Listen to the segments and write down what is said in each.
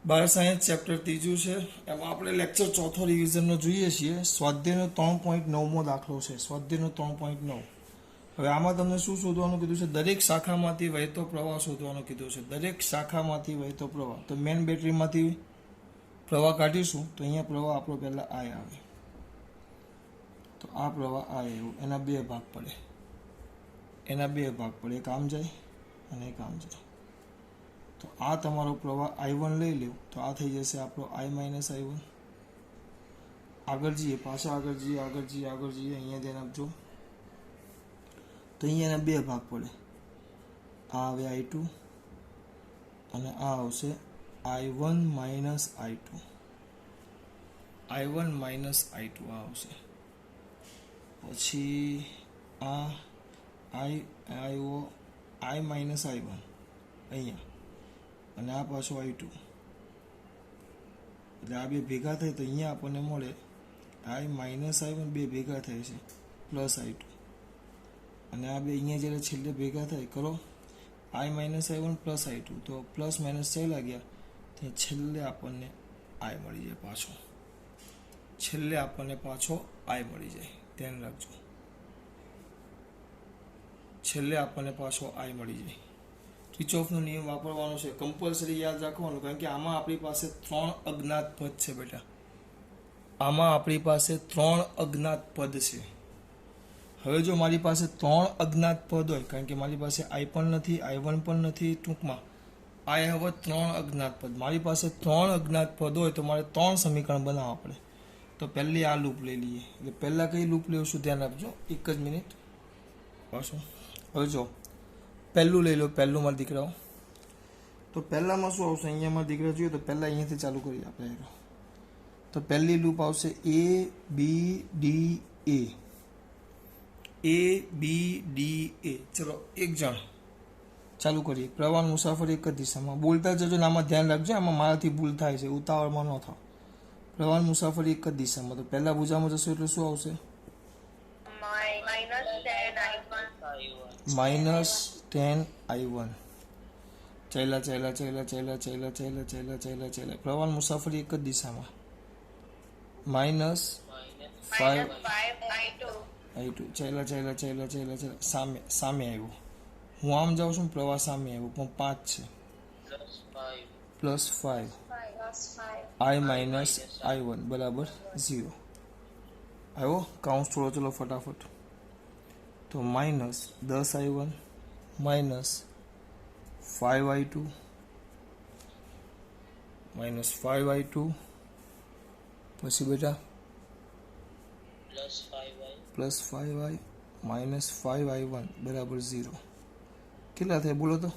બાર science chapter ત્રીજું છે. એમાં આપણે લેક્ચર ચોથો રિવિઝનનો જોઈએ છીએ. સ્વાધ્યાયનો 3.9મો દાખલો છે. સ્વાધ્યાયનો 3.9. હવે આમાં તમને શું શોધવાનું કીધું છે? દરેક શાખામાંથી વહેતો પ્રવાહ શોધવાનું કીધું છે. દરેક શાખામાંથી વહેતો પ્રવાહ. તો મેન બેટરીમાંથી પ્રવાહ કાઢીશું તો અહીંયા પ્રવાહ આપણો પહેલાં આય આવે. તો આ પ્રવાહ આય એવું એના બે ભાગ પડે. એક આમ જાય અને એક આમ જાય. તો આ તમારો પ્રવાહ I1 લઈ લ્યો તો આ થઈ જશે આપણો I-I1. આગળ જઈએ, પાછા આગળ જઈએ. અહીંયા ધ્યાન આપજો. તો અહીંયા એના બે ભાગ પડે. આ આવે I2 અને આ આવશે I1 I2. I1 I2 આ આવશે. પછી આ I-I1 અહીંયા અને આ પાછો I2. એટલે આ બે ભેગા થાય તો અહીંયા આપણને મળે I-I1 બે ભેગા થાય છે પ્લસ I2. અને આ બે અહીંયા જ્યારે છેલ્લે ભેગા થાય કરો I-I1 પ્લસ I2 તો પ્લસ માઇનસ ચાલ્યા ગયા ત્યાં છેલ્લે આપણને I મળી જાય પાછો. I મળી જાય. ધ્યાન રાખજો. છેલ્લે આપણને પાછો I મળી જાય. કિર્ચોફનો નિયમ વાપરવાનો છે. કમ્પલસરી યાદ રાખવાનું, કારણ કે આમાં આપણી પાસે 3 અજ્ઞાત પદ છે બેટા. હવે જો મારી પાસે 3 અજ્ઞાત પદ હોય, કારણ કે મારી પાસે I પણ નથી, I1 પણ નથી, ટૂંકમાં I હવે 3 અજ્ઞાત પદ. મારી પાસે 3 અજ્ઞાત પદ હોય તો મારે 3 સમીકરણ બનાવવા પડે. તો પહેલી આ લૂપ લઈ લઈએ. એટલે પહેલાં કઈ લૂપ લેવશું ધ્યાન આપજો. એક જ મિનિટ પાછું. હવે જો પહેલું લઈ લો. પહેલું મારા દીકરાઓ. તો પહેલામાં શું આવશે? અહીંયા મારા દીકરા જોઈએ તો પહેલાં અહીંયાથી ચાલુ કરીએ આપણે. તો પહેલી લૂપ આવશે A-B-D-A. ચલો એક જણ ચાલુ કરીએ. પ્રવાહ મુસાફરી એક જ દિશામાં. બોલતા જજો ને આમાં ધ્યાન રાખજો. આમાં મારાથી ભૂલ થાય છે, ઉતાવળમાં ન થાવ. પ્રવાહ મુસાફરી એક જ દિશામાં. તો પહેલા ભુજામાં જશો એટલે શું આવશે? -10I1. ચાલ્યા. પ્રવાહ મુસાફરી એક જ દિશામાં. -5I2. ચાલ્યા. સામે આવ્યો. હું આમ જાઉં છું, પ્રવાહ સામે આવ્યો પણ 5 છે. +5 I-I1 બરાબર 0 આવ્યો. કાઉન્સ થોડો ચલો ફટાફટ. તો -10I1 -5I2 પછી બેટા +5I -5I1 બરાબર 0. કેટલા થાય બોલો તો?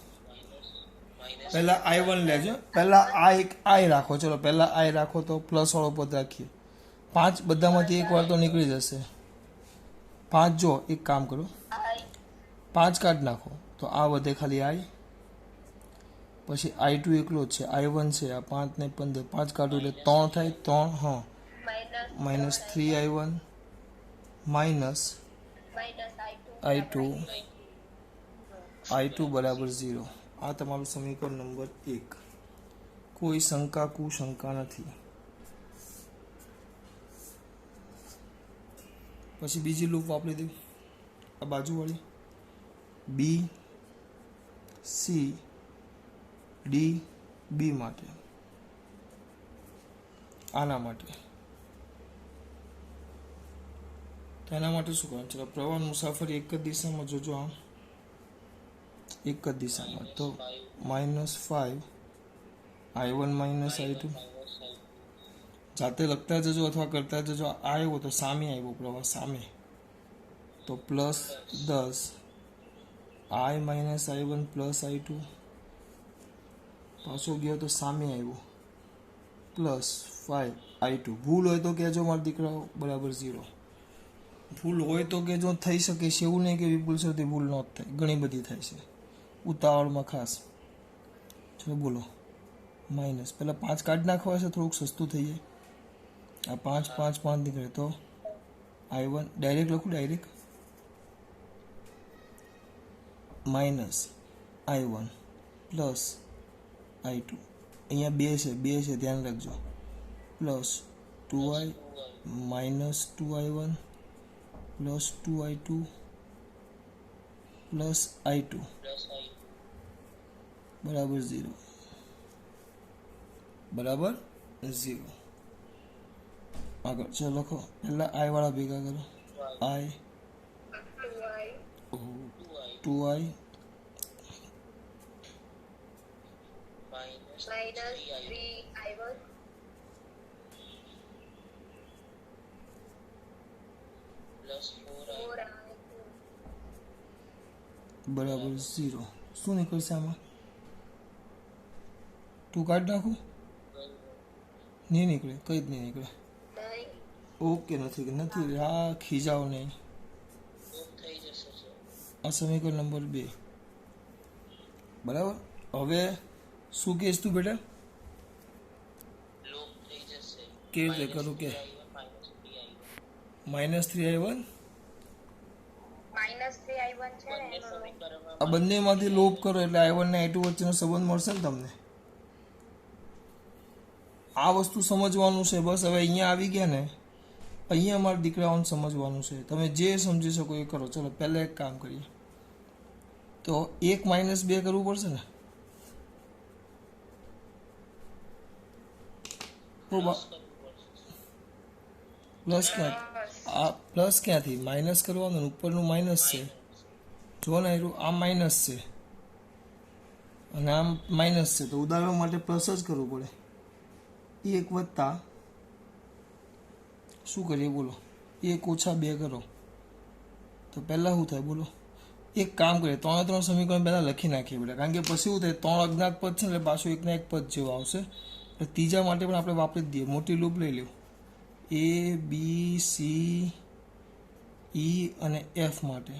પહેલા I1 લેજો. પહેલા I રાખો. ચલો પહેલા I રાખો તો પ્લસ વાળો પદ રાખીએ. 5 બધામાંથી એક વાર તો નીકળી જશે. 5 જો એક કામ કરો, 5 કાઢ નાખો તો આ વધે ખાલી I. પછી I2 એકલો જ છે, I1 છે, આ 5 ને 15, 5 કાઢો એટલે 3 થાય. 3 હા -3I1 -I2 બરાબર 0. આ તમારું સમીકરણ નંબર 1. કોઈ શંકા કુશંકા નથી. પછી બીજી લૂપ વાપરી દઉં આ બાજુવાળી. B માટે, આના માટે. તો એના માટે શું કરવાનું? ચલો પ્રવાહ મુસાફરી એક જ દિશામાં. જોજો આમ એક જ દિશામાં. તો -5I1 -I2. જાતે લખતા જજો અથવા કરતા જજો. આવ્યો તો સામે આવ્યો પ્રવાહ સામે. તો +10 I-I1 +I2. પાછો ગયો તો સામે આવ્યો +5I2. ભૂલ હોય તો કહેજો મારા દીકરાઓ. બરાબર 0. ભૂલ હોય તો કહેજો. થઈ શકે છે એવું નહીં કે વિપુલ સરથી ભૂલ ન થાય. ઘણી બધી થાય છે ઉતાવળમાં ખાસ. ચલો બોલો. માઇનસ પહેલાં 5 કાઢી નાખવા છે, થોડુંક સસ્તું થઈ જાય. આ 5 નીકળે તો I1 ડાયરેક્ટ લખું. -I1 + I2 અહીંયા 2 છે ધ્યાન રાખજો, plus 2i minus 2i1 plus 2i2 plus i2 બરાબર 0 બરાબર 0. આગળ ચલો લખો, પહેલા i વાળા ભેગા કરો, i 2i minus 3i1 plus 4i2 બરાબર 0. શું નીકળશે આમાં? 2 કાઢી નાખું? નહીં નીકળે, કઈ જ નહીં નીકળે. ઓકે, નથી હા, ખીજાવ નહીં. આ સમીકરણ નંબર 2 બરાબર. હવે શું કહેશ તું બેટા? કેવી રીતે કરું કે -3i1 છે ને આ બંનેમાંથી લોપ કરો એટલે i1 ને i2 વચ્ચેનો સંબંધ મળશે ને તમને. આ વસ્તુ સમજવાનું છે બસ. હવે અહીંયા આવી ગયા ને, અહીંયા મારા દીકરાઓને સમજવાનું છે. તમે જે સમજી શકો એ કરો. ચલો પહેલાં એક કામ કરીએ, તો 1 - 2 કરવું પડશે ને. પ્લસ ક્યાં? આ પ્લસ ક્યાંથી? માઇનસ કરવાનું, ઉપરનું માઇનસ છે. જો ને આ માઇનસ છે અને આમ માઇનસ છે, તો ઉદાહરણ માટે પ્લસ જ કરવું પડે. 1 વત્તા શું કરીએ બોલો? 1 - 2 કરો તો પહેલાં શું થાય બોલો? એક કામ કરીએ, 3 સમીકરણ પહેલાં લખી નાખીએ બેટા, કારણ કે પછી શું થાય, 3 અજ્ઞાત પદ છે ને એટલે પાછું એકના એક પદ જેવું આવશે. એટલે ત્રીજા માટે પણ આપણે વાપરી જ દઈએ. મોટી લૂપ લઈ લ્યો, A B C E અને F માટે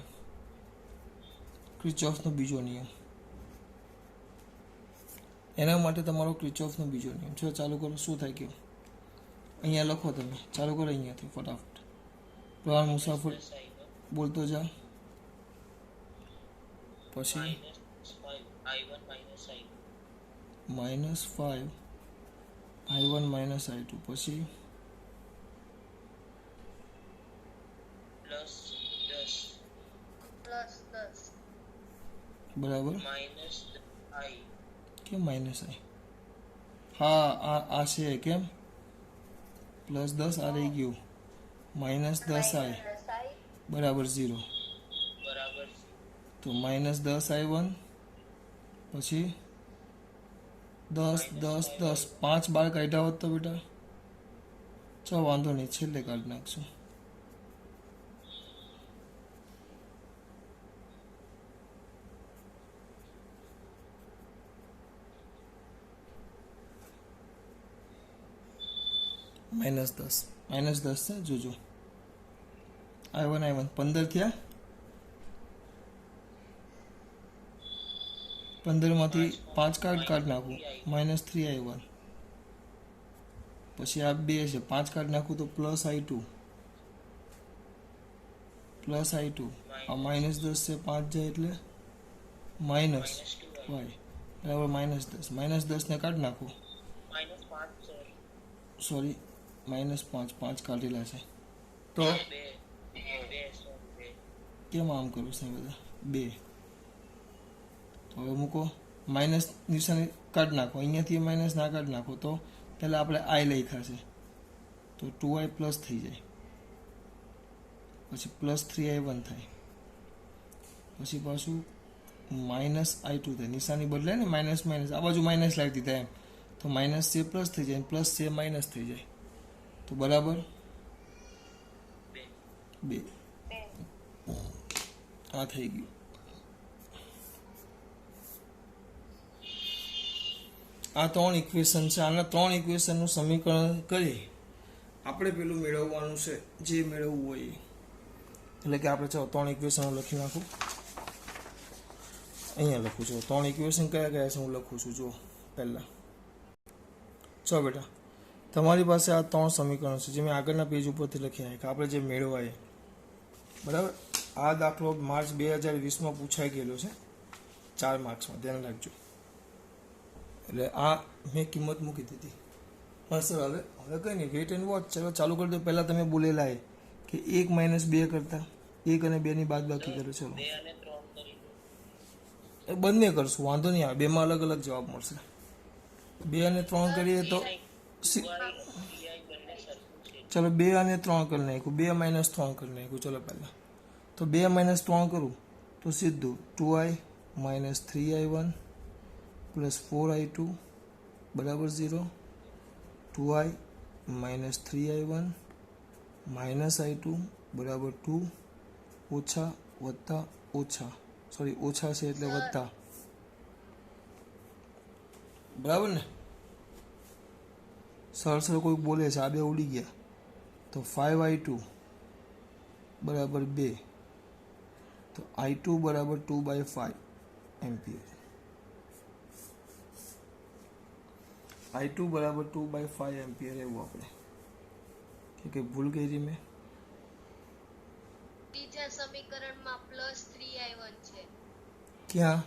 ક્રિચોફનો બીજો નિયમ. એના માટે તમારો ક્રિચોફનો બીજો નિયમ છે. ચાલુ કરો, શું થાય કેવું? અહીંયા લખો તમે, ચાલુ કરો અહીંયાથી ફટાફટ. પ્રવાહ મુસાફર બોલતો જા. પછી -5i1 - i2 પછી +10 બરાબર. -i કેમ -i? હા, આ છે કેમ? +10 આ રહી ગયું, -10i બરાબર 0. તો -10i1 પછી 10 10 10 5 બાર કાઢ્યા હોત તો બેટા, ચાલો વાંધો નહીં, છેલ્લે કાઢી નાખશું. -10 છે, જોજો. i1 15 થયા. 15 માંથી 5 કાઢી નાખું, -3i1 પછી આ 2 છે, 5 કાઢી નાખું તો +i2 આ -10 છે, 5 જાય એટલે -y બરાબર -10 ને કાઢી નાખું. સોરી, -5 કાઢેલા છે તો કેમ આમ કરું છે બધા? 2 તો હવે મૂકો, માઇનસ નિશાની કાઢી નાખો. અહીંયાથી માઇનસ ના કાઢી નાખો તો પહેલાં આપણે i લખ્યા છે તો 2i પ્લસ થઈ જાય, પછી +3i1 થાય, પછી પાછું -i2 થાય. નિશાની બદલાય ને, માઇનસ આ બાજુ માઇનસ લાવી દીધા એમ, તો માઇનસ છે પ્લસ થઈ જાય, પ્લસ છે માઇનસ થઈ જાય, તો બરાબર 2. આ થઈ ગયું. આ 3 ઇક્વેશન છે. આના 3 ઇક્વેશનનું સમીકરણ કરી આપણે પેલું મેળવવાનું છે, જે મેળવવું હોય એ. એટલે કે આપણે ચાલો 3 ઇક્વેશનો લખી નાખું. અહીંયા લખું છું 3 ઇક્વેશન કયા છે હું લખું છું. જો પહેલાં ચલો બેટા, તમારી પાસે આ 3 સમીકરણો છે જે મેં આગળના પેજ ઉપરથી લખ્યા કે આપણે જે મેળવાય. બરાબર. આ દાખલો માર્ચ 2020માં પૂછાઈ ગયેલો છે, 4 માર્ક્સમાં, ધ્યાન રાખજો. એટલે આ મેં કિંમત મૂકી દીધી. હા સર, હવે કંઈ નહીં, વેટ એન્ડ વોચ. ચલો ચાલુ કરી દો. પહેલાં તમે બોલેલા એ કે 1 - 2 કરતા 1 અને 2 ની બાદબાકી કરો. ચલો 2 અને 3 કરી દો. એ બંને કરશું, વાંધો નહીં આવે, બેમાં અલગ અલગ જવાબ મળશે. 2 અને 3 કરીએ તો Pi બંને સરખું છે. ચલો 2 અને 3 કરી નાખ્યું, 2 - 3 કરી નાખ્યું. ચલો પહેલાં તો 2 - 3 કરું તો સીધું 2i - 3i1 પ્લસ 4i2 બરાબર 0. 2i - 3i1 માઇનસ i2 બરાબર 2. ઓછા વત્તા ઓછા, સોરી ઓછા છે એટલે વત્તા, બરાબર ને? સર કોઈ બોલે છે, આ બે ઉડી ગયા. તો 5i2 બરાબર 2. તો i2 બરાબર 2/5 એમ્પિયર. i2 બરાબર 2/5 એમ્પિયર એવું આપણે કે ભૂલ કરી મેં. ત્રીજા સમીકરણમાં +3i1 છે. ક્યાં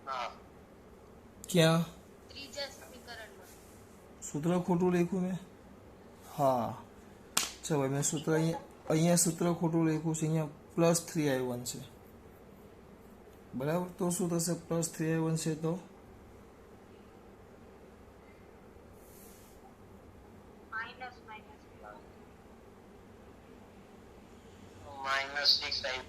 હા. ક્યાં ત્રીજા સમીકરણમાં સૂત્ર ખોટું લખ્યું મેં? હા, ચાલો મેં સૂત્ર અહીંયા સૂત્ર ખોટું લખ્યું છે. અહીંયા +3i1 છે, બરાબર. તો શું થશે? +3i1 છે તો -6i.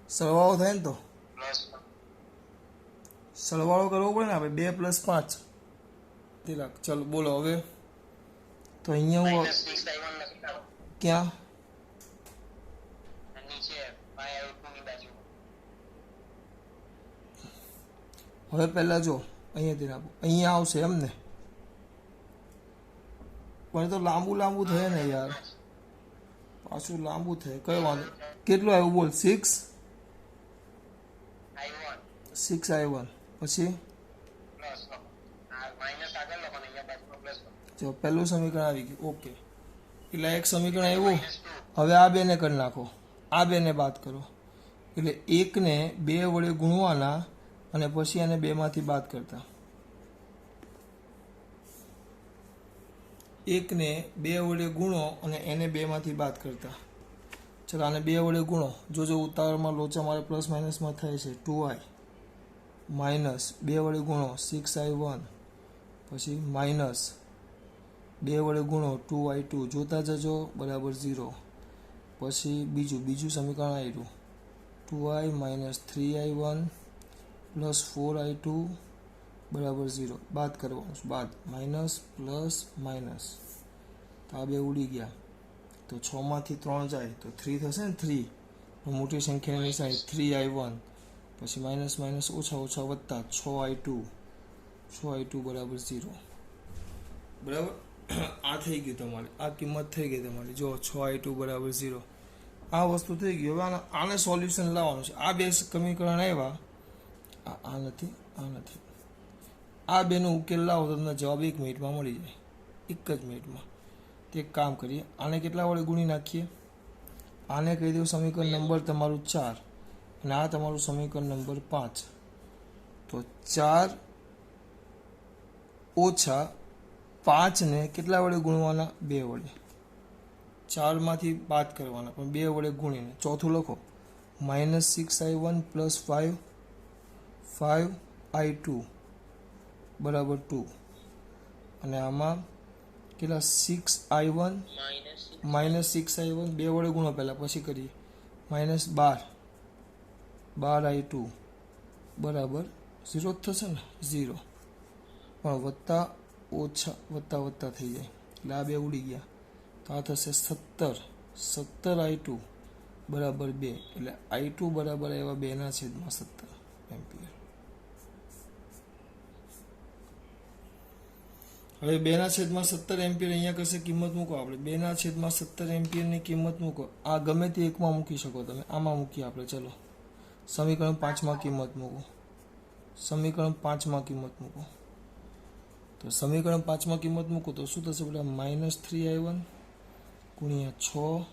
સરવાળો થાય ને, તો પ્લસ સરવાળો કરવો પડે ને આપણે. 2 + 5 તિલક. ચલો બોલો હવે. તો અહીંયા હું -6i1 લખી નાખો. ક્યાં નીચે i2 ની બાજુ. હવે પહેલાં જો અહીંયાથી નાખો, અહીંયા આવશે એમ ને? પણ એ તો લાંબુ થાય ને યાર, પાછું લાંબુ થાય. કયો વાંધો? કેટલું આવ્યું બોલ? 6 i1 6i1 પછી પ્લસ લખો. આ માઈનસ આગળ લખો ને અહીંયા બાજુમાં પ્લસ લખો. જો પહેલું સમીકરણ આવી ગયું. ઓકે, એટલે એક સમીકરણ આવ્યું. -2 હવે આ બેને કરી નાખો, આ બેને બાદ કરો. એટલે 1 ને 2 વડે ગુણવાના અને પછી એને 2 માંથી બાદ કરતા. 1 ને 2 વડે ગુણો અને એને 2 માંથી બાદ કરતા. ચલો આને 2 વડે ગુણો. જોજો ઉતાવળમાં લોચા મારે પ્લસ માઇનસમાં થાય છે. 2i માઇનસ 2 વડે ગુણો 6i1 પછી માઇનસ 2 વડે ગુણો 2i2 જોતા જજો બરાબર 0. પછી બીજું સમીકરણ આવ્યું 2i - 3i1 પ્લસ 4i2 બરાબર 0. બાદ કરવાનું, બાદ માઇનસ પ્લસ માઇનસ. તો આ બે ઉડી ગયા. તો 6 માંથી 3 જાય તો 3 થશે ને. 3 મોટી સંખ્યાની નિશાની 3i1 પછી માઇનસ માઇનસ ઓછા વત્તા 6i2 બરાબર 0. બરાબર. આ થઈ ગયું તમારે, આ કિંમત થઈ ગઈ તમારી. જો 6i2 બરાબર 0, આ વસ્તુ થઈ ગઈ. હવે આને સોલ્યુશન લાવવાનું છે. આ બે સમીકરણ આવ્યા, આ નથી. આ બેનો ઉકેલ લાવો તો તમને જવાબ 1 મિનિટમાં મળી જાય, 1 જ મિનિટમાં. તે એક કામ કરીએ, આને કેટલા વડે ગુણી નાખીએ? આને કહી દઉં સમીકરણ નંબર તમારું 4 અને આ તમારું સમીકરણ નંબર 5. તો 4 ઓછા 5 ને કેટલા વડે ગુણવાના? 2 વડે. 4 માંથી બાદ કરવાના પણ 2 વડે ગુણીને. ચોથું લખો -6i1 પ્લસ 5i2 બરાબર 2. અને આમાં કેટલા? 6i1 -6i1 2 વડે ગુણો પહેલાં, પછી કરીએ -12i2 બરાબર 0 થશે ને? 0. પણ વત્તા ઓછા વત્તા થઈ જાય એટલે આ બે ઉડી ગયા. તો આ થશે 17i2 બરાબર 2. એટલે i2 બરાબર એવા 2/17 એમ્પિયર. હવે 2/17 એમ્પિયર અહીંયા કશે કિંમત મૂકો આપણે. 2/17 એમ્પિયરની કિંમત મૂકો. આ ગમે તે એકમાં મૂકી શકો તમે. આમાં મૂકીએ આપણે. ચલો સમીકરણ 5માં કિંમત મૂકો. સમીકરણ 5માં કિંમત મૂકો. તો સમીકરણ 5માં કિંમત મૂકો તો શું થશે? બેટા -3i1 ગુણ્યા 6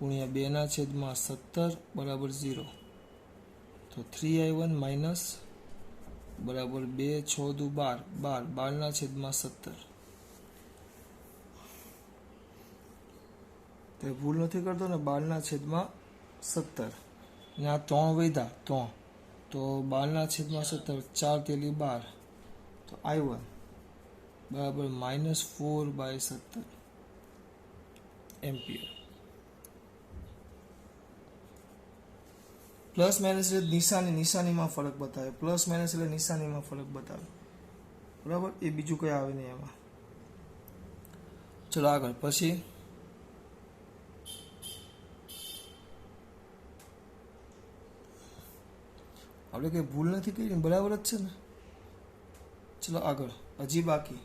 ગુણ્યા 2/17 બરાબર 0. તો 3i1 માઇનસ બરાબર 2 6 દુ 12 12/17. તે ભૂલ નથી કરતો ને, 12/17 ને આ 3 વધ્યા 3, તો 12/17 4 તેલી 12, તો i1 બરાબર -4/17 એમ્પિયર. પ્લસ માઇનસ એટલે નિશાનીમાં ફરક બતાવે. પ્લસ માઇનસ એટલે નિશાનીમાં ફરક બતાવે. બરાબર, એ બીજું કંઈ આવે નહીં એમાં. ચલો આગળ. પછી આપણે કંઈ ભૂલ નથી કરી, બરાબર જ છે ને. ચલો આગળ. હજી બાકી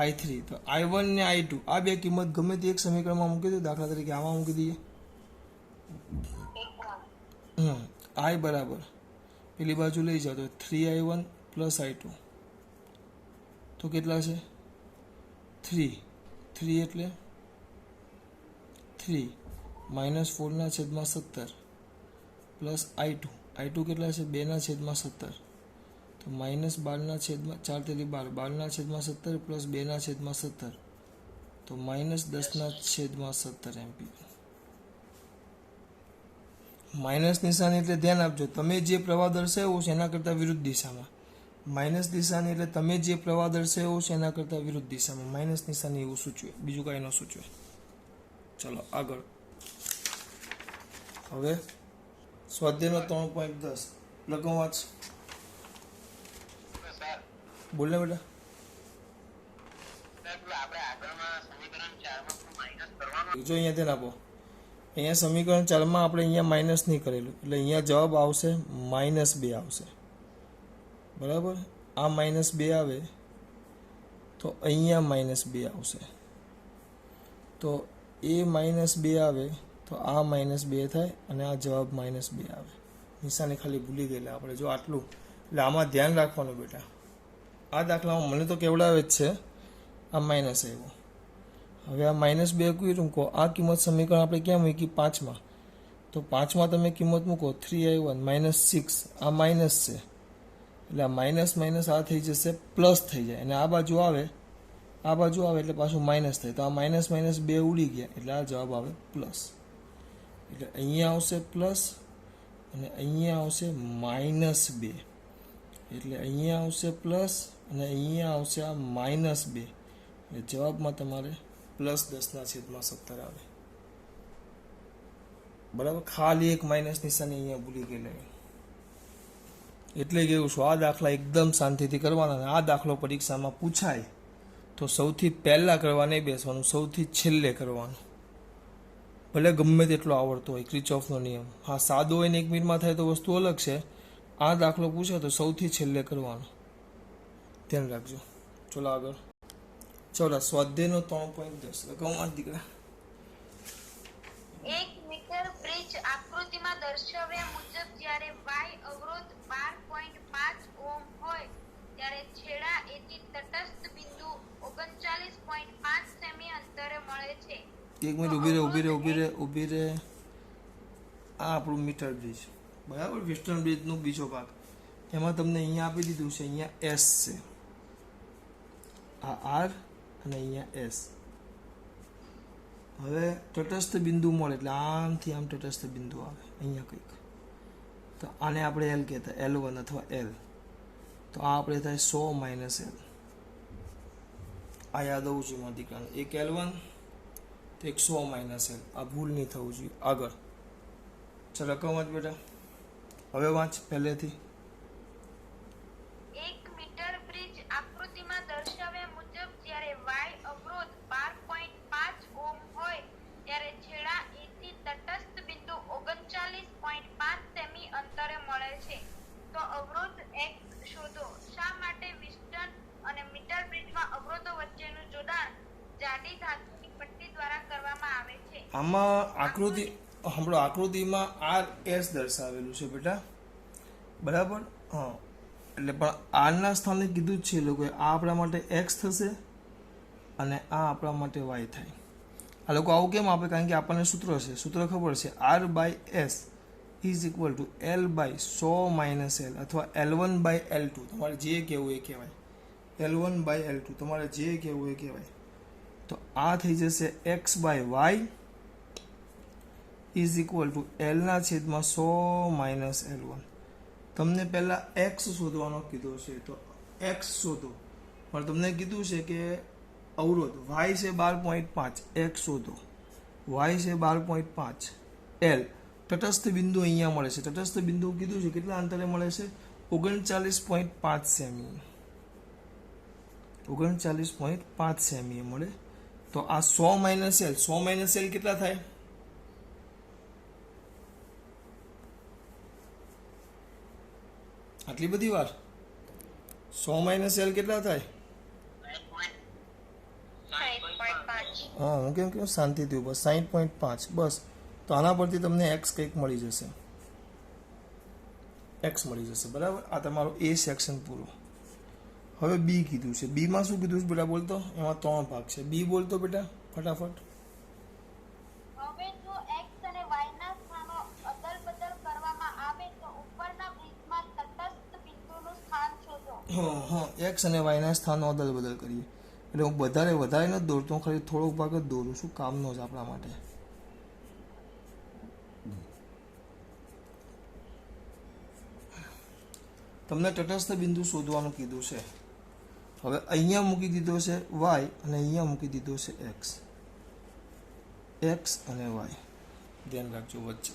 i3. તો i1 ને i2 આ બે કિંમત ગમે તે એક સમીકરણમાં મૂકી દો. દાખલા તરીકે આમાં મૂકી દઈએ. i બરાબર પેલી બાજુ લઈ જાઓ તો 3i1 પ્લસ i2, તો કેટલા છે 3 એટલે 3 -4/17 પ્લસ i2 કેટલા છે 2/17, તો -12/4 તેલી 12 પ્લસ 2/17, તો -10/17 એમ્પિયર. માઇનસ નિશાની એટલે ધ્યાન આપજો, તમે જે પ્રવાહ દર્શાવ્યો છે એના કરતાં વિરુદ્ધ દિશામાં. માઇનસ નિશાની એટલે તમે જે પ્રવાહ દર્શાવ્યો છે એના કરતાં વિરુદ્ધ દિશામાં. માઇનસ નિશાની એવું સૂચવે, બીજું કાંઈ ન સૂચવે. ચલો આગળ. હવે સ્વાધ્યાયનો 3.10 લગો વાંચ. સર બોલ ને બેટા. આપણે આગળમાં સમીકરણ 4 માં માઇનસ કરવાનું. જો અહીંયા ધ્યાન આપો. અહીંયા સમીકરણ 4 માં આપણે અહીંયા માઇનસ નહીં કરેલું, એટલે અહીંયા જવાબ આવશે -2 આવશે. બરાબર, આ -2 આવે તો અહીંયા -2 આવશે. તો એ -2 આવે તો આ -2 થાય અને આ જવાબ -2 આવે. નિશાની ખાલી ભૂલી ગયેલા આપણે. જો આટલું, એટલે આમાં ધ્યાન રાખવાનું બેટા. આ દાખલામાં મને તો કેવડાવે જ છે, આ માઇનસ આવ્યો. હવે આ -2 કર્યું મૂકો. આ કિંમત સમીકરણ આપણે ક્યાં મૂકી 5માં, તો 5માં તમે કિંમત મૂકો 3i1 -6, આ માઇનસ છે એટલે આ માઇનસ આ થઈ જશે પ્લસ થઈ જાય, અને આ બાજુ આવે એટલે પાછું માઇનસ થાય. તો આ -2 ઉડી ગયા એટલે આ જવાબ આવે પ્લસ. એટલે અહીંયા આવશે પ્લસ અને અહીંયા આવશે -2, એટલે અહીંયા આવશે પ્લસ અને અહીંયા આવશે આ -2. એટલે જવાબમાં તમારે +10/17 આવે. બરાબર, ખાલી એક માઇનસ નિશાની અહીંયા ભૂલી ગયેલા. એટલે કેવું છું, આ દાખલા એકદમ શાંતિથી કરવાના. અને આ દાખલો પરીક્ષામાં પૂછાય તો સૌથી પહેલાં કરવા નહીં બેસવાનું, સૌથી છેલ્લે કરવાનું. ભલે ગમે તેટલો આવડતો હોય, ક્રિચોફનો નિયમ. હા, સાદો હોય ને 1 મિનિટમાં થાય તો વસ્તુ અલગ છે. આ દાખલો પૂછે તો સૌથી છેલ્લે કરવાનો, ધ્યાન રાખજો. ચલો આગળ. ચલો સ્વાધ્યાયનો 3.10 લગાવું દીકરા. 1 મીટર બ્રિજ આકૃતિમાં દર્શાવ્યા મુજબ જ્યારે y અવરોધ 12.5 ઓહ્મ હોય ત્યારે છેડા એથી તટસ્થ બિંદુ 39.5 સેમી અંતરે મળે છે. 1 મિનિટ ઊભી રહે. આ આપણું મીટર બ્રિજ, બરાબર, વેસ્ટર્ન બ્રિજનો બીજો ભાગ. એમાં તમને અહીંયા આપી દીધું છે, અહીંયા S છે, આ R અને અહીંયા S. હવે તટસ્થ બિંદુ મળે એટલે આમથી આમ તટસ્થ બિંદુ આવે અહીંયા કંઈક. તો આને આપણે L કહેતા, L1 અથવા L. તો આ આપણે થાય 100 - L. આ યાદ હોવું જોઈએ મારા દીકરાને. એક L1 તો 100 - L. આ ભૂલ નહીં થવું જોઈએ. આગળ ચાલો રકમ વાંચ બેટા. હવે વાંચ પહેલેથી. 1 મીટર બ્રિજ આકૃતિમાં દર્શાવ્યા મુજબ જ્યારે y અવરોધ 12.5 ઓહ્મ હોય ત્યારે છેડા A થી તટસ્થ બિંદુ 39.5 સેમી અંતરે મળે છે. તો અવરોધ X શોધો. શા માટે વિસ્ટન અને મીટર બ્રિજમાં અવરોધો વચ્ચેનું જોડાણ જાડી ધાતુની પટ્ટી દ્વારા કરવામાં આવે છે? આમાં આકૃતિ સાંભળો, આકૃતિમાં RS દર્શાવેલું છે બેટા, બરાબર. હા, એટલે પણ આરના સ્થાને કીધું જ છે એ લોકોએ, આ આપણા માટે X થશે અને આ આપણા માટે Y થાય. આ લોકો આવું કેમ આપે? કારણ કે આપણને સૂત્ર છે, સૂત્ર ખબર છે, R/S is equal two L/100 - L અથવા L1/L2, તમારે જે કહેવું એ કહેવાય, L1/L2 તમારે જે કહેવું એ કહેવાય. તો આ થઈ જશે X/Y is equal two L/100 - L1. તમને પહેલાં X શોધવાનો કીધો છે, તો X શોધો, પણ તમને કીધું છે કે અવરોધ Y છે 12.5, X શોધો, Y છે 12.5, L તટસ્થ બિંદુ અહીંયા મળે છે. તટસ્થ બિંદુ કીધું છે કેટલા અંતરે મળે છે? 39.5 સેમી, 39.5 સેમી મળે. તો આ 100 - L, 100 - L કેટલા થાય? આટલી બધી વાર 100 - L કેટલા થાય? 60.5. હા, હું કેમ શાંતિથી બસ 60.5 બસ. તો આના પરથી તમને એક્સ કંઈક મળી જશે, એક્સ મળી જશે, બરાબર. આ તમારું એ સેક્શન પૂરું. હવે બી કીધું છે. બીમાં શું કીધું છે બેટા? બોલતો. એમાં 3 ભાગ છે. બી બોલતો બેટા ફટાફટ. હવે જો x અને y ના સ્થાનો અદલ-બદલ કરવામાં આવે તો ઉપરના બ્રિજમાં તટસ્થ બિંદુનું સ્થાન શોધો. હા, એક્સ અને વાયના સ્થાનો અદલ બદલ કરીએ. એટલે હું વધારે નથી દોરતો, હું ખાલી થોડોક ભાગ જ દોરું છું, કામનો જ આપણા માટે. તમને તટસ્થ બિંદુ શોધવાનું કીધું છે. હવે અહીંયા મૂકી દીધો છે વાય અને અહીંયા મૂકી દીધો છે એક્સ, એક્સ અને વાય ધ્યાન રાખજો વચ્ચે.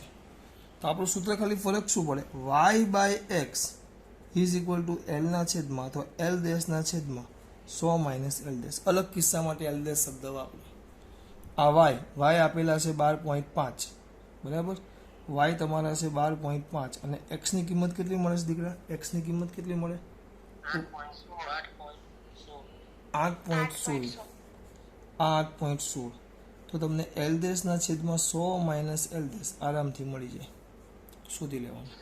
તો આપણું સૂત્ર ખાલી ફરક શું પડે? Y/X is equal two L/, અથવા L' 100 - L'. અલગ કિસ્સા માટે L' શબ્દ વાપરો. આ વાય આપેલા છે 12.5, બરાબર. વાય તમારા છે 12.5 અને એક્સની કિંમત કેટલી મળે છે દીકરા? એક્સની કિંમત કેટલી મળે? 8.16. 8.16. તો તમને L' 100 - L' આરામથી મળી જાય, શોધી લેવાનું.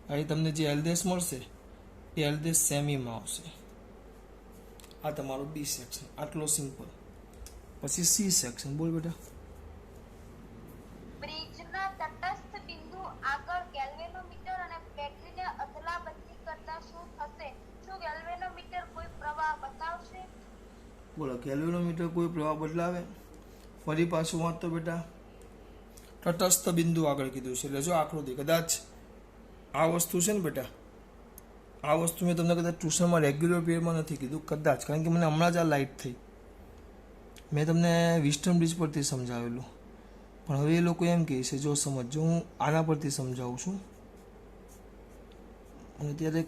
અહીં તમને જે L' મળશે એ L' સેમીમાં આવશે. આ તમારું બી સેક્શન, આટલો સિમ્પલ. પછી સી સેક્શન બોલ બેટા. બ્રિજના તટસ્થ બિંદુ આગળ ગેલ્વેનોમીટર અને બેટરીને અદલાબદલી કરતા શું થશે? શું ગેલ્વેનોમીટર કોઈ પ્રવાહ બતાવશે? બોલો, ગેલ્વેનોમીટર કોઈ પ્રવાહ બદલાવે? ફરી પાછું વાંચતો બેટા. તટસ્થ બિંદુ આગળ કીધું છે, એટલે જો આકૃતિ કદાચ આ વસ્તુ છે ને બેટા, આ વસ્તુ મેં તમને કદાચ ટ્યુશનમાં રેગ્યુલર પીરિયડમાં નથી કીધું, કદાચ, કારણ કે મને હમણાં જ આ લાઇટ થઈ. મેં તમને વિસ્ટર્ન બ્રિજ પરથી સમજાવેલું, પણ હવે એ લોકો એમ કહે છે જો સમજો, હું આના પરથી સમજાવું છું અને ત્યારે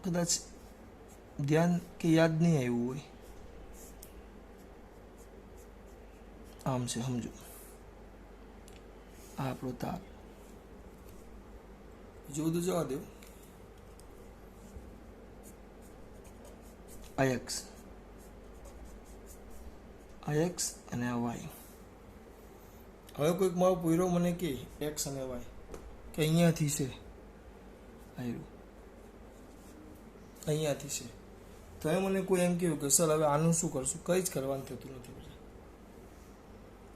કદાચ ધ્યાન કે યાદ નહીં આવ્યું હોય. આમ છે, સમજો. આ આપણો તાર, બીજું બધું જવા દો. આયક્સ અને આ વાય. હવે કોઈક મારો પૂરો મને કે એક્સ અને વાય કે અહીંયાથી છે, અહીંયાથી છે, તો એ મને કોઈ એમ કહ્યું કે સર હવે આનું શું કરશું? કંઈ જ કરવાનું થતું નથી,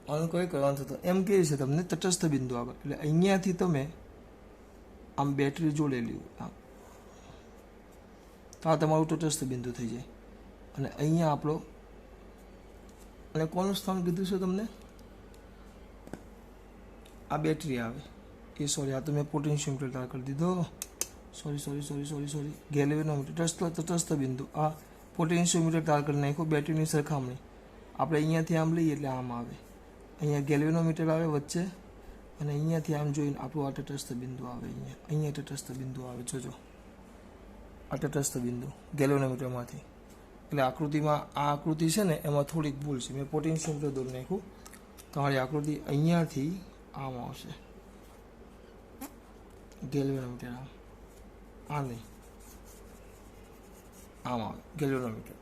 આનું કંઈ કરવાનું થતું. એમ કહે છે તમને તટસ્થ બિંદુ આગળ, એટલે અહીંયાથી તમે આમ બેટરી જોડેલી હોય, તો આ તમારું તટસ્થ બિંદુ થઈ જાય. અને અહીંયા આપણો, અને કોનું સ્થાન કીધું છે તમને? આ બેટરી આવે એ, સોરી, આ તો મેં પોટેન્શિયોમીટર તાર કરી દીધો, સોરી. ગેલ્વેનોમીટર તટસ્થ બિંદુ, આ પોટેન્શિયોમીટર તાર કરી નાખ્યો. બેટરીની સરખામણી આપણે અહીંયાથી આમ લઈએ એટલે આમ આવે, અહીંયા ગેલ્વેનોમીટર આવે વચ્ચે, અને અહીંયાથી આમ જોઈને આપણું આ તટસ્થ બિંદુ આવે. અહીંયા તટસ્થ બિંદુ આવે, જોજો આ તટસ્થ બિંદુ ગેલ્વેનોમીટરમાંથી. એટલે આકૃતિમાં આ આકૃતિ છે ને એમાં થોડીક ભૂલ છે, મેં પોટેન્શિયોમીટર દોરી નાખ્યું. તમારી આકૃતિ અહીંયાથી આમ આવશે, ગેલ્વેનોમીટર આ નહીં, આમ આવે ગેલ્વેનોમીટર.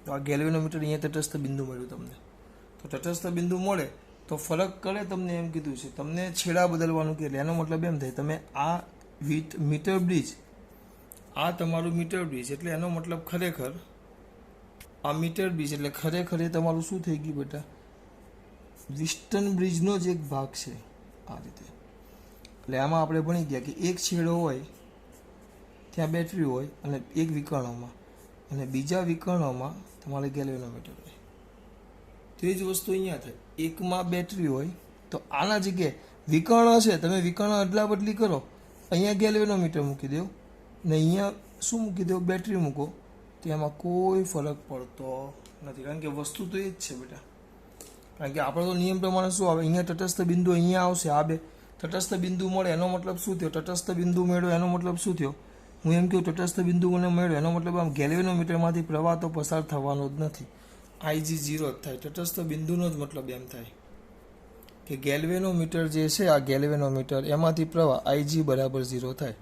તો આ ગેલ્વેનોમીટર અહીંયા તટસ્થ બિંદુ મળ્યું તમને. તો તટસ્થ બિંદુ મળે તો ફરક કરે, તમને એમ કીધું છે. તમને છેડા બદલવાનું કે, એનો મતલબ એમ થાય તમે આ મીટર બ્રિજ, આ તમારું મીટર બ્રિજ, એટલે એનો મતલબ ખરેખર આ મીટર બ્રિજ એટલે ખરેખર એ તમારું શું થઈ ગયું બેટા? વિસ્ટન બ્રિજનો જ એક ભાગ છે આ રીતે. એટલે આમાં આપણે ભણી ગયા કે એક છેડો હોય ત્યાં બેટરી હોય અને એક વિકર્ણોમાં, અને બીજા વિકર્ણોમાં તમારે ગેલ્વેનોમીટર હોય. તો એ જ વસ્તુ અહીંયા થાય. એકમાં બેટરી હોય તો આના જગ્યાએ વિકર્ણ છે, તમે વિકર્ણ અદલા બદલી કરો, અહીંયા ગેલ્વેનોમીટર મૂકી દો ને અહીંયા શું મૂકી દો, બેટરી મૂકો, તો એમાં કોઈ ફરક પડતો નથી. કારણ કે વસ્તુ તો એ જ છે બેટા. કારણ કે આપણો તો નિયમ પ્રમાણે શું આવે, અહીંયા તટસ્થ બિંદુ અહીંયા આવશે, આ બે તટસ્થ બિંદુ મળે એનો મતલબ શું થયો, તટસ્થ બિંદુ મેળવ્યો એનો મતલબ શું થયો, હું એમ કહું તટસ્થ બિંદુ મને મળ્યો એનો મતલબ આમ ગેલ્વેનોમીટરમાંથી પ્રવાહ તો પસાર થવાનો જ નથી, IG 0 જ થાય. તટસ્થ બિંદુનો જ મતલબ એમ થાય કે ગેલ્વેનોમીટર જે છે, આ ગેલ્વેનોમીટર એમાંથી પ્રવાહ IG બરાબર 0 થાય.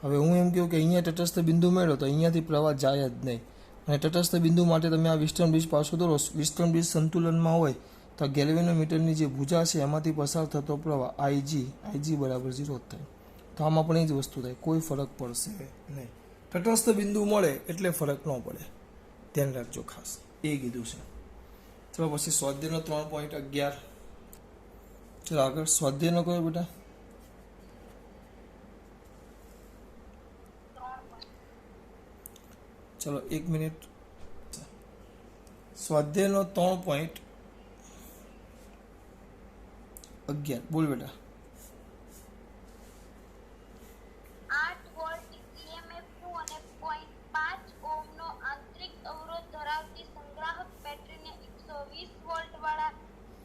હવે હું એમ કહું કે અહીંયા તટસ્થ બિંદુ મેળવો તો અહીંયાથી પ્રવાહ જાય જ નહીં, અને તટસ્થ બિંદુ માટે તમે આ વિસ્ટર્ન બ્રિજ પાછો દોરો, વિસ્ટર્ન બ્રિજ સંતુલનમાં હોય તો ગેલ્વેનોમીટરની જે ભુજા છે એમાંથી પસાર થતો પ્રવાહ IG બરાબર 0 જ થાય. તો આમાં પણ એ જ વસ્તુ થાય, કોઈ ફરક પડશે નહીં. તટસ્થ બિંદુ મળે એટલે ફરક ન પડે, ધ્યાન રાખજો ખાસ, એ કીધું છે. ચલો પછી સ્વાધ્યાયનો 3.11. ચલો આગળ સ્વાધ્યાયનો કયો બેટા? ચલો 1 મિનિટ. સ્વાધ્યાયનો 3.11 બોલ બેટા. 8 વોલ્ટ EMF અને 0.5 ઓહ્મનો આંતરિક અવરોધ ધરાવતી સંગ્રાહક બેટરીને 120 વોલ્ટ વાળા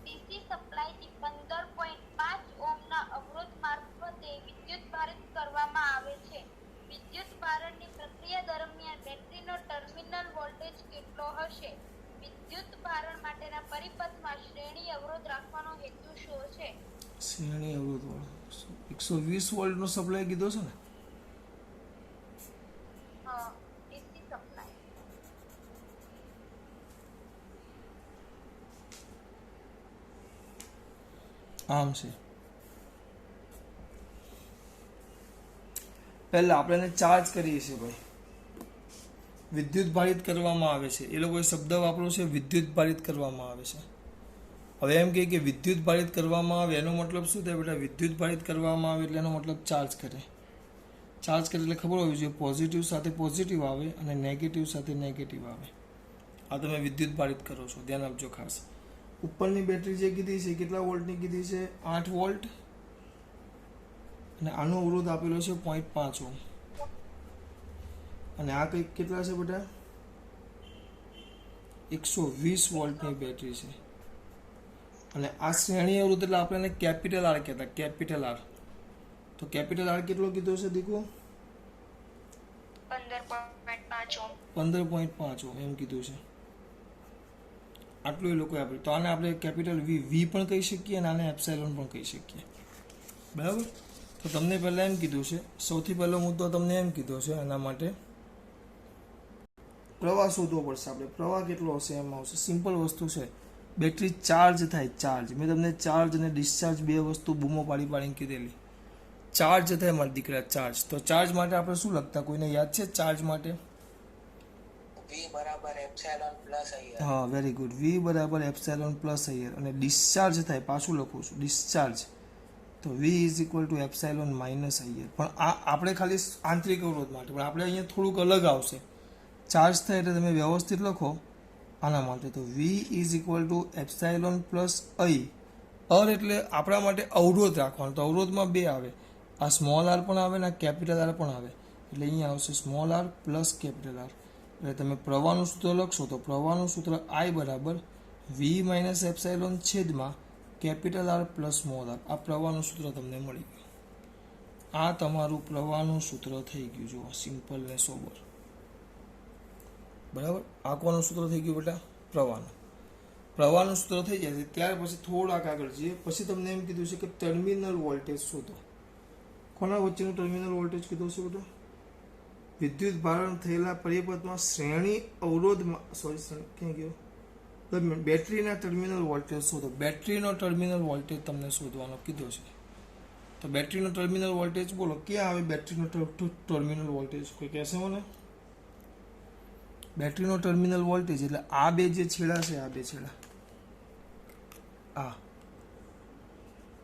DC સપ્લાયથી 15.5 ઓહ્મના અવરોધ મારફતે વિદ્યુત ભારિત કરવામાં આવે છે. વિદ્યુત ભારણની પ્રક્રિયા દરમિયાન બેટરીનો ટર્મિનલ વોલ્ટેજ કેટલો હશે? વિદ્યુત ભારણ માટેના પરિપથમાં શ્રેણી અવરોધ રાખવાનો હેતુ શું છે? શ્રેણી અવરોધ વાળો 120 વોલ્ટનો સપ્લાય કીધો છે ને? DC supply. આમ છે. પહેલા આપણે એને ચાર્જ કરીએ છીએ ભાઈ, વિદ્યુત ભારિત કરવામાં આવે છે. એ લોકોએ શબ્દ વાપર્યો છે વિદ્યુત ભારિત કરવામાં આવે છે. હવે એમ કહે કે વિદ્યુત ભારિત કરવામાં આવે એનો મતલબ શું થાય બેટા? વિદ્યુત ભારિત કરવામાં આવે એટલે એનો મતલબ ચાર્જ કરે. ચાર્જ કરે એટલે ખબર હોવી જોઈએ પોઝિટિવ સાથે પોઝિટિવ આવે અને નેગેટિવ સાથે નેગેટિવ આવે. આ તમે વિદ્યુત ભારિત કરો છો, ધ્યાન આપજો ખાસ. ઉપરની બેટરી જે કીધી છે કેટલા વોલ્ટની કીધી છે? 8 વોલ્ટ, અને આનો અવરોધ આપેલો છે 0.5 ઓહ્મ, અને આ કંઈક કેટલા છે બેટા? 120 વોલ્ટની બેટરી છે. અને આ શ્રેણી અવરોધ એટલે આપણે એને કેપિટલ આર કહેતા, કેપિટલ આર. તો કેપિટલ આર કેટલો કીધો છે દીકુ? 15.5 ઓહ્મ. 15.5 ઓહ્મ એમ કીધું છે. આટલું એ લોકોએ આપ્યું. તો આને આપણે કેપિટલ વી પણ કહી શકીએ અને આને એપ્સાઇલોન પણ કહી શકીએ, બરાબર? તો તમને પહેલાં એમ કીધું છે, સૌથી પહેલો મુદ્દો તમને એમ કીધો છે એના માટે પ્રવાહ શોધવો પડશે આપણે. પ્રવાહ કેટલો હશે એમાં આવશે. સિમ્પલ વસ્તુ છે, બેટરી ચાર્જ થાય. ચાર્જ મેં તમને ચાર્જ અને ડિસ્ચાર્જ બે વસ્તુ બૂમો પાડીને કીધેલી. ચાર્જ થાય મારા દીકરા, ચાર્જ. તો ચાર્જ માટે આપણે શું લખતા? કોઈને યાદ છે ચાર્જ માટે? V બરાબર એપ્સિલોન પ્લસ IR. હા, વેરી ગુડ. V બરાબર એપ્સિલોન પ્લસ IR. અને ડિસ્ચાર્જ થાય, પાછું લખું છું ડિસ્ચાર્જ, તો V is equal two epsilon minus IR. પણ આ આપણે ખાલી આંતરિક અવરોધ માટે, પણ આપણે અહીંયા થોડુંક અલગ આવશે. ચાર્જ થાય એટલે તમે વ્યવસ્થિત લખો આના માટે, તો V is equal two epsilon plus I. અર એટલે આપણા માટે અવરોધ રાખવાનો, તો અવરોધમાં બે આવે, આ સ્મોલ આર પણ આવે ને આ કેપિટલ આર પણ આવે. એટલે અહીંયા આવશે small R plus capital R. એટલે તમે પ્રવાહનું સૂત્ર લખશો તો પ્રવાહનું સૂત્ર I બરાબર V માઇનસ એપ્સિલોન છેદમાં capital R plus small R. આ પ્રવાહનું સૂત્ર તમને મળી ગયું. આ તમારું પ્રવાહનું સૂત્ર થઈ ગયું. જુઓ, સિમ્પલ ને સોબર, બરાબર. આ કોનું સૂત્ર થઈ ગયું બેટા? પ્રવાહનું સૂત્ર થઈ જાય છે. ત્યાર પછી થોડાક આગળ જઈએ. પછી તમને એમ કીધું છે કે ટર્મિનલ વોલ્ટેજ શોધો. કોના વચ્ચેનું ટર્મિનલ વોલ્ટેજ કીધું છે બેટા? વિદ્યુત ભારણ થયેલા પરિપથમાં શ્રેણી અવરોધમાં, ક્યાં ગયો? બેટરીના ટર્મિનલ વોલ્ટેજ શોધો. બેટરીનો ટર્મિનલ વોલ્ટેજ તમને શોધવાનો કીધો છે. તો બેટરીનો ટર્મિનલ વોલ્ટેજ બોલો, ક્યાં આવે બેટરીનો ટર્મિનલ વોલ્ટેજ? કોઈ કહેશે મને? બેટરીનો ટર્મિનલ વોલ્ટેજ એટલે આ બે જે છેડા છે, આ બે છેડા, આ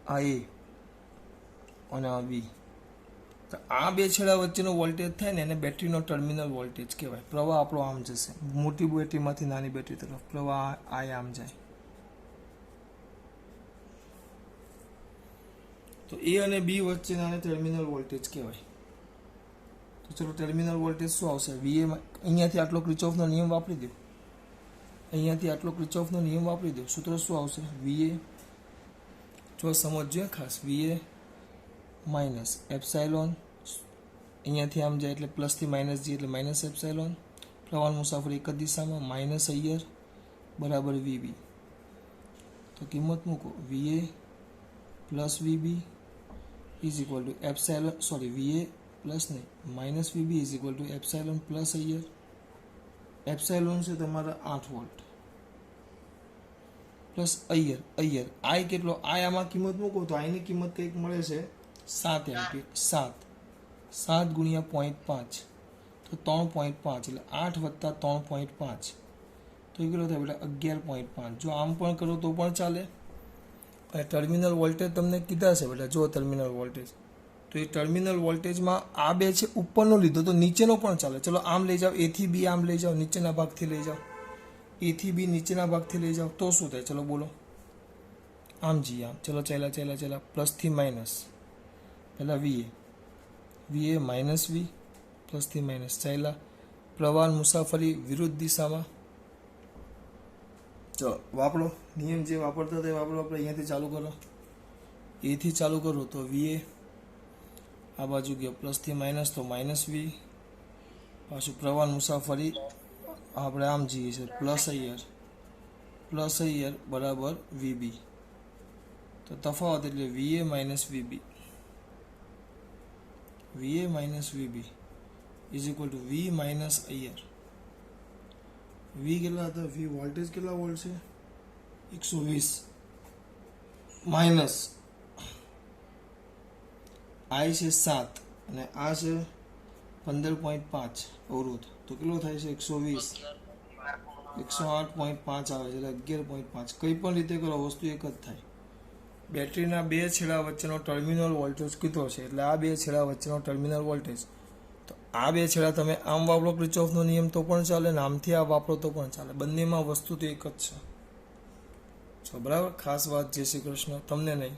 આ એ અને આ બી. તો આ બે છેડા વચ્ચેનો વોલ્ટેજ થાય ને એને બેટરીનો ટર્મિનલ વોલ્ટેજ કહેવાય. પ્રવાહ આપણો આમ જશે, મોટી બેટરીમાંથી નાની બેટરી તરફ પ્રવાહ આ આમ જાય. તો એ અને બી વચ્ચેના ટર્મિનલ વોલ્ટેજ કહેવાય. તો ચલો ટર્મિનલ વોલ્ટેજ શું આવશે? વીએ. અહીંયાથી આટલો ક્રિચોફનો નિયમ વાપરી દો. અહીંયાથી આટલો ક્રિચોફનો નિયમ વાપરી દો. સૂત્ર શું આવશે? વીએ, જો સમજજો ખાસ, વીએ માઇનસ એપ્સાઇલોન, અહીંયાથી આમ જાય એટલે પ્લસથી માઇનસ જી એટલે માઇનસ એપ્સાઇલોન, પ્રવાહ મુસાફરી એક જ દિશામાં, માઇનસ અયર બરાબર વીબી. તો કિંમત મૂકો, VA plus VB is equal to epsilon, sorry VA plus નહીં minus VB is equal to epsilon plus IR. Epsilon છે તમારા 8 વોલ્ટ પ્લસ અયર. આઈ કેટલો? આમાં કિંમત મૂકો તો આઈની કિંમત કંઈક મળે છે 7 એમ્પિયર. 7 ગુણ્યા 0.5 તો 3.5 એટલે 8 વત્તા 3.5 તો એ કેટલો થાય બેટા? 11.5. જો આમ પણ કરો તો પણ ચાલે. અને ટર્મિનલ વોલ્ટેજ તમને કીધા છે બેટા, જો ટર્મિનલ વોલ્ટેજ, તો એ ટર્મિનલ વોલ્ટેજમાં આ બે છે ઉપરનો લીધો તો નીચેનો પણ ચાલે. ચલો આમ લઈ જાઓ, એથી બી આમ લઈ જાઓ, નીચેના ભાગથી લઈ જાઓ, એથી બી નીચેના ભાગથી લઈ જાઓ તો શું થાય? ચલો બોલો. આમ જી આમ. ચલો ચાલ્યા પ્લસથી માઇનસ. પહેલાં વીએ માઇનસ વી પ્લસથી માઇનસ ચાલ્યા. પ્રવાહ મુસાફરી વિરુદ્ધ દિશામાં. ચલો વાપરો નિયમ, જે વાપરતા તે વાપરો. આપણે અહીંયાથી ચાલુ કરો, એથી ચાલુ કરો તો વીએ, આ બાજુ ગયો પ્લસથી માઇનસ તો માઇનસ વી, પાછું પ્રવાહ મુસાફરી આપણે આમ જઈએ છીએ પ્લસ અયર બરાબર વીબી. તો તફાવત એટલે VA minus VB is equal to V minus IR. V કેટલા હતા? વી વોલ્ટેજ કેટલા વોલ્ટ છે? 120 માઇનસ આઈ છે 7 અને આ છે 15.5 અવરોધ. તો કેટલો થાય છે? 120 108.5 આવે છે એટલે 11.5. કંઈ પણ રીતે કરો વસ્તુ એક જ થાય. બેટરીના બે છેડા વચ્ચેનો ટર્મિનલ વોલ્ટેજ કીધો છે એટલે આ બે છેડા વચ્ચેનો ટર્મિનલ વોલ્ટેજ. તો આ બે છેડા તમે આમ વાપરો ક્રિચોફનો નિયમ તો પણ ચાલે ને આમથી આ વાપરો તો પણ ચાલે. બંનેમાં વસ્તુ તો એક જ છે. બરાબર? ખાસ વાત. જય શ્રી કૃષ્ણ. તમને નહીં.